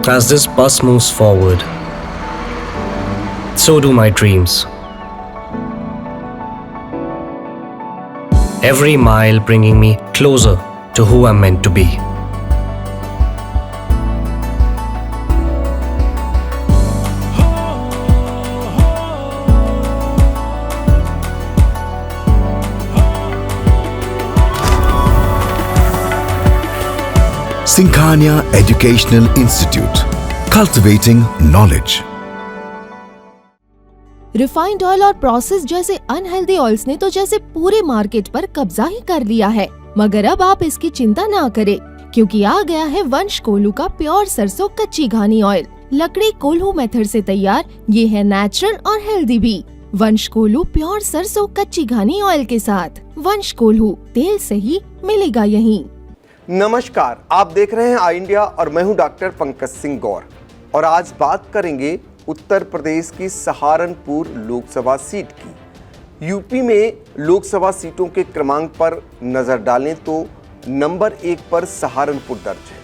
As this bus moves forward, so do my dreams. Every mile bringing me closer to who I'm meant to be. Sinkhania Educational Institute, cultivating knowledge. Refined oil और process जैसे unhealthy oils ने तो जैसे पूरे market पर कब्जा ही कर लिया है, मगर अब आप इसकी चिंता ना करें, क्योंकि आ गया है वंश कोल्हू का प्योर सरसों कच्ची घानी ऑयल। लकड़ी कोल्हू मेथड से तैयार, ये है नेचुरल और हेल्दी भी। वंश कोल्हू प्योर सरसों कच्ची घानी ऑयल के साथ। वंश कोल्हू, तेल सही मिलेगा यहीं। नमस्कार, आप देख रहे हैं आई इंडिया और मैं हूं डॉक्टर पंकज सिंह गौर। और आज बात करेंगे उत्तर प्रदेश की सहारनपुर लोकसभा सीट की। यूपी में लोकसभा सीटों के क्रमांक पर नजर डालें तो नंबर 1 पर सहारनपुर दर्ज है।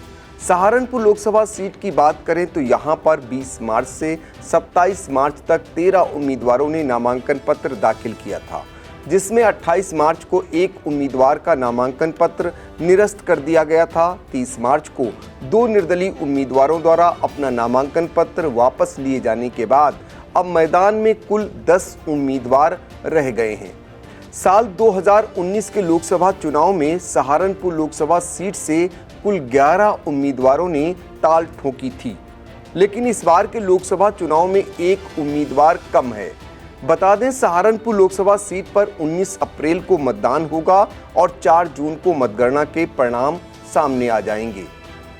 सहारनपुर लोकसभा सीट की बात करें तो यहां पर 20 मार्च से 27 मार्च तक 13 उम्मीदवारों ने नामांकन पत्र दाखिल किया था, जिसमें 28 मार्च को एक उम्मीदवार का नामांकन पत्र निरस्त कर दिया गया था। 30 मार्च को 2 निर्दलीय उम्मीदवारों द्वारा अपना नामांकन पत्र वापस लिए जाने के बाद अब मैदान में कुल 10 उम्मीदवार रह गए हैं। साल 2019 के लोकसभा चुनाव में सहारनपुर लोकसभा सीट से कुल 11 उम्मीदवारों ने ताल ठोकी थी, लेकिन इस बार के लोकसभा चुनाव में एक उम्मीदवार कम है। बता दें, सहारनपुर लोकसभा सीट पर 19 अप्रैल को मतदान होगा और 4 जून को मतगणना के परिणाम सामने आ जाएंगे।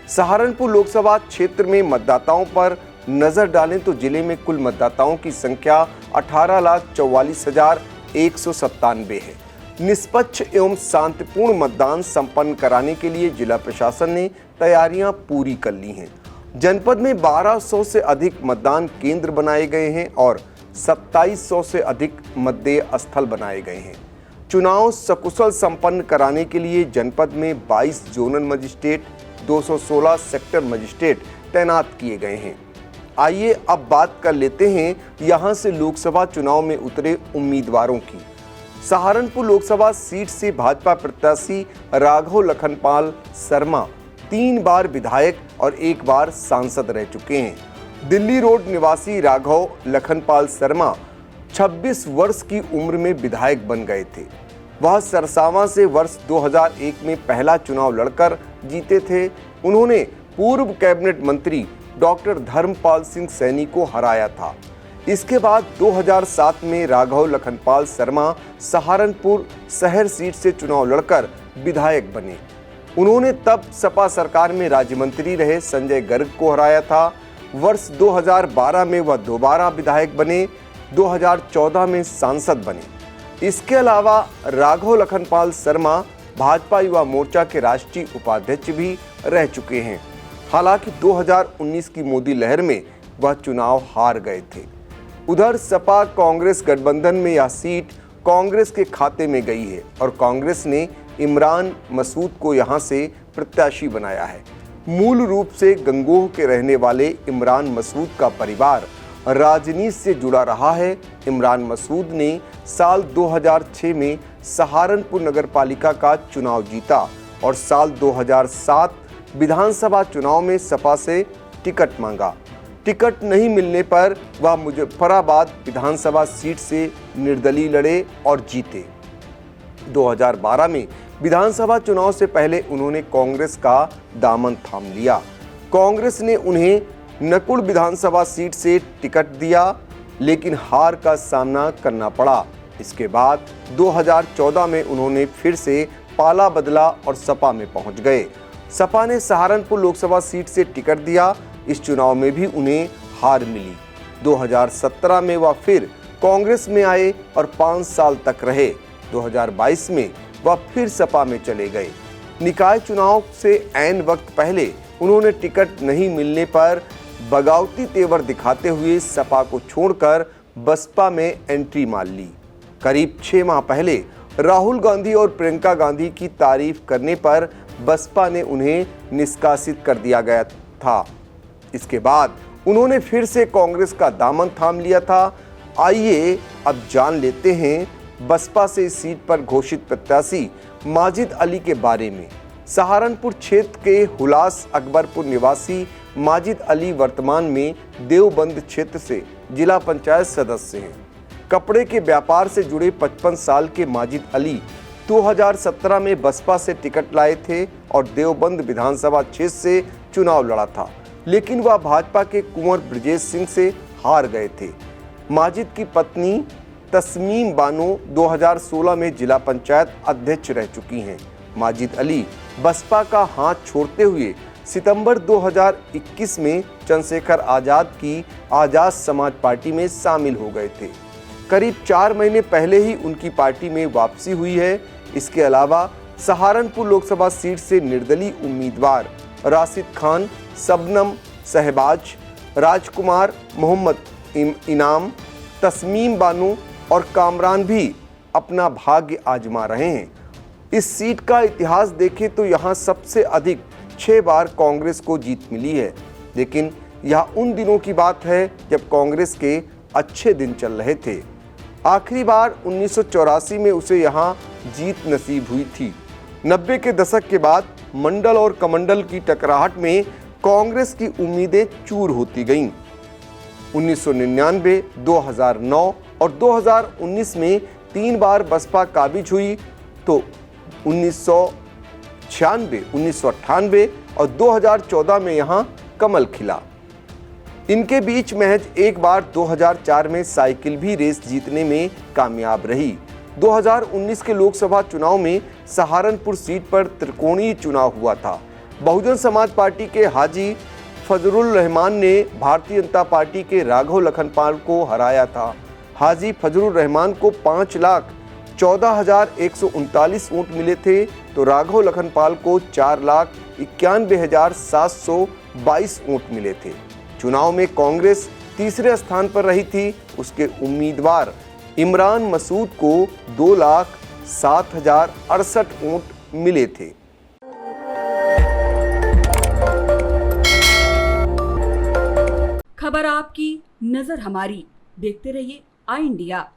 सहारनपुर लोकसभा क्षेत्र में मतदाताओं पर नजर डालें तो जिले में कुल मतदाताओं की संख्या 18,44,197 है। निष्पक्ष एवं शांतिपूर्ण मतदान संपन्न कराने के लिए जिला प्रशासन ने तैयारियां पूरी कर ली हैं। जनपद में 1200 से अधिक मतदान केंद्र बनाए गए हैं और 2700 से अधिक मतदेय स्थल बनाए गए हैं। चुनाव सकुशल संपन्न कराने के लिए जनपद में 22 जोनल मजिस्ट्रेट, 216 सेक्टर मजिस्ट्रेट तैनात किए गए हैं। आइए अब बात कर लेते हैं यहां से लोकसभा चुनाव में उतरे उम्मीदवारों की। सहारनपुर लोकसभा सीट से भाजपा प्रत्याशी राघव लखनपाल शर्मा 3 बार विधायक और 1 बार सांसद रह चुके हैं। दिल्ली रोड निवासी राघव लखनपाल शर्मा 26 वर्ष की उम्र में विधायक बन गए थे। वह सरसावां से वर्ष 2001 में पहला चुनाव लड़कर जीते थे। उन्होंने पूर्व कैबिनेट मंत्री डॉक्टर धर्मपाल सिंह सैनी को हराया था। इसके बाद 2007 में राघव लखनपाल शर्मा सहारनपुर शहर सीट से चुनाव लड़कर विधायक बने। उन्होंने तब सपा सरकार में राज्य मंत्री रहे संजय गर्ग को हराया था। वर्ष 2012 में वह दोबारा विधायक बने, 2014 में सांसद बने। इसके अलावा राघव लखनपाल शर्मा भाजपा युवा मोर्चा के राष्ट्रीय उपाध्यक्ष भी रह चुके हैं। हालांकि 2019 की मोदी लहर में वह चुनाव हार गए थे। उधर सपा कांग्रेस गठबंधन में यह सीट कांग्रेस के खाते में गई है और कांग्रेस ने इमरान मसूद को यहां से प्रत्याशी बनाया है। मूल रूप से गंगोह के रहने वाले इमरान मसूद का परिवार राजनीति से जुड़ा रहा है। इमरान मसूद ने साल 2006 में सहारनपुर नगरपालिका का चुनाव जीता और साल 2007 विधानसभा चुनाव में सपा से टिकट मांगा। टिकट नहीं मिलने पर वह मुजफ्फराबाद विधानसभा सीट से निर्दलीय लड़े और जीते। 2012 में विधानसभा चुनाव से पहले उन्होंने कांग्रेस का दामन थाम लिया। कांग्रेस ने उन्हें नकुल विधानसभा सीट से टिकट दिया, लेकिन हार का सामना करना पड़ा। इसके बाद 2014 में उन्होंने फिर से पाला बदला और सपा में पहुंच गए। सपा ने सहारनपुर लोकसभा सीट से टिकट दिया। इस चुनाव में भी उन्हें हार मिली। 2017 में वह फिर कांग्रेस में आए और 5 साल तक रहे। 2022 में वह फिर सपा में चले गए। निकाय चुनाव से ऐन वक्त पहले उन्होंने टिकट नहीं मिलने पर बगावती तेवर दिखाते हुए सपा को छोड़कर बसपा में एंट्री मार ली। करीब 6 माह पहले राहुल गांधी और प्रियंका गांधी की तारीफ करने पर बसपा ने उन्हें निष्कासित कर दिया गया था। इसके बाद उन्होंने फिर से कांग्रेस का दामन थाम लिया था। आइए अब जान लेते हैं बसपा से इस सीट पर घोषित प्रत्याशी माजिद अली के बारे में। सहारनपुर क्षेत्र के हुलास अकबरपुर निवासी माजिद अली वर्तमान में देवबंद क्षेत्र से जिला पंचायत सदस्य हैं। कपड़े के व्यापार से जुड़े 55 साल के माजिद अली 2017 में बसपा से टिकट लाए थे और देवबंद विधानसभा क्षेत्र से चुनाव लड़ा था, लेकिन वह भाजपा के कुंवर ब्रजेश सिंह से हार गए थे। माजिद की पत्नी तस्मीम बानो 2016 में जिला पंचायत अध्यक्ष रह चुकी हैं। माजिद अली बसपा का हाथ छोड़ते हुए सितंबर 2021 में चंद्रशेखर आजाद की आजाद समाज पार्टी में शामिल हो गए थे। करीब 4 महीने पहले ही उनकी पार्टी में वापसी हुई है। इसके अलावा सहारनपुर लोकसभा सीट से निर्दलीय उम्मीदवार राशिद खान, सबनम सहबाज, राजकुमार, मोहम्मद इनाम, तस्मीम बानो और कामरान भी अपना भाग्य आजमा रहे हैं। इस सीट का इतिहास देखें तो यहाँ सबसे अधिक 6 बार कांग्रेस को जीत मिली है, लेकिन यह उन दिनों की बात है जब कांग्रेस के अच्छे दिन चल रहे थे। आखिरी बार 1984 में उसे यहाँ जीत नसीब हुई थी। 90 के दशक के बाद मंडल और कमंडल की टकराहट में कांग्रेस की उम्मीदें चूर होती गईं। 1999, 2009 और 2019 में 3 बार बसपा काबिज हुई तो 1996, 1998 और 2014 में यहां कमल खिला। इनके बीच महज एक बार 2004 में साइकिल भी रेस जीतने में कामयाब रही। 2019 के लोकसभा चुनाव में सहारनपुर सीट पर त्रिकोणीय चुनाव हुआ था। बहुजन समाज पार्टी के हाजी फजरुल रहमान ने भारतीय जनता पार्टी के राघव लखनपाल को हराया था। हाजी फजरुल रहमान को 5,14,139 वोट मिले थे तो राघव लखनपाल को 4,91,722 वोट मिले थे। चुनाव में कांग्रेस तीसरे स्थान पर रही थी। उसके उम्मीदवार इमरान मसूद को 2,07,068 वोट मिले थे। खबर आपकी, नजर हमारी। देखते रहिए आई इंडिया।